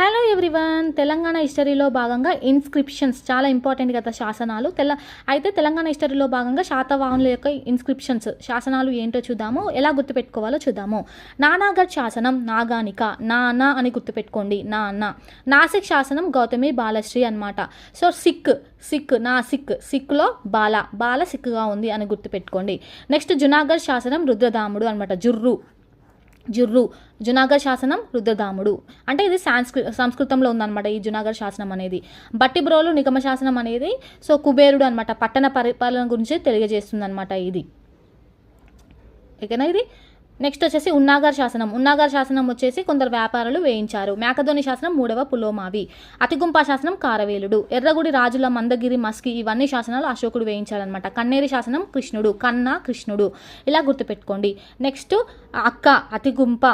Hello everyone, Telangana హిస్టరీలో భాగంగా inscriptions చాలా ఇంపార్టెంట్ కదా శాసనాలు. అయితే తెలంగాణ హిస్టరీలో భాగంగా శాతవాహనుల యొక్క శాసనాలు ఏంటో చూద్దాము, ఎలా గుర్తుపెట్టుకోవాలో చూద్దాము. నానాగఢ్ శాసనం నాగానిక, నానా అని గుర్తుపెట్టుకోండి, నాన్న. నాసిక్ శాసనం గౌతమి బాలశ్రీ అనమాట. సో సిక్లో బాల సిక్గా ఉంది అని గుర్తుపెట్టుకోండి. నెక్స్ట్ జునాగఢ్ శాసనం రుద్రదాముడు అనమాట. జునాగఢ్ శాసనం రుద్రదాముడు అంటే ఇది సంస్కృతంలో ఉందన్నమాట ఈ జునాగఢ్ శాసనం అనేది. బట్టిబ్రోలు నిగమ శాసనం అనేది సో కుబేరుడు అనమాట, పట్టణ పరిపాలన గురించి తెలియజేస్తుంది అనమాట ఇది. ఓకేనా. ఇది నెక్స్ట్ వచ్చేసి ఉన్నాగర్ శాసనం వచ్చేసి కొందరు వ్యాపారులు వేయించారు. మేకధోని శాసనం 3వ పులోమావి. అతిగుంప శాసనం కారవేలుడు. ఎర్రగుడి రాజుల మందగిరి మస్కి ఇవన్నీ శాసనాలు అశోకుడు వేయించాడనమాట. కన్నేరి శాసనం కృష్ణుడు ఇలా గుర్తుపెట్టుకోండి. నెక్స్ట్ అతిగుంప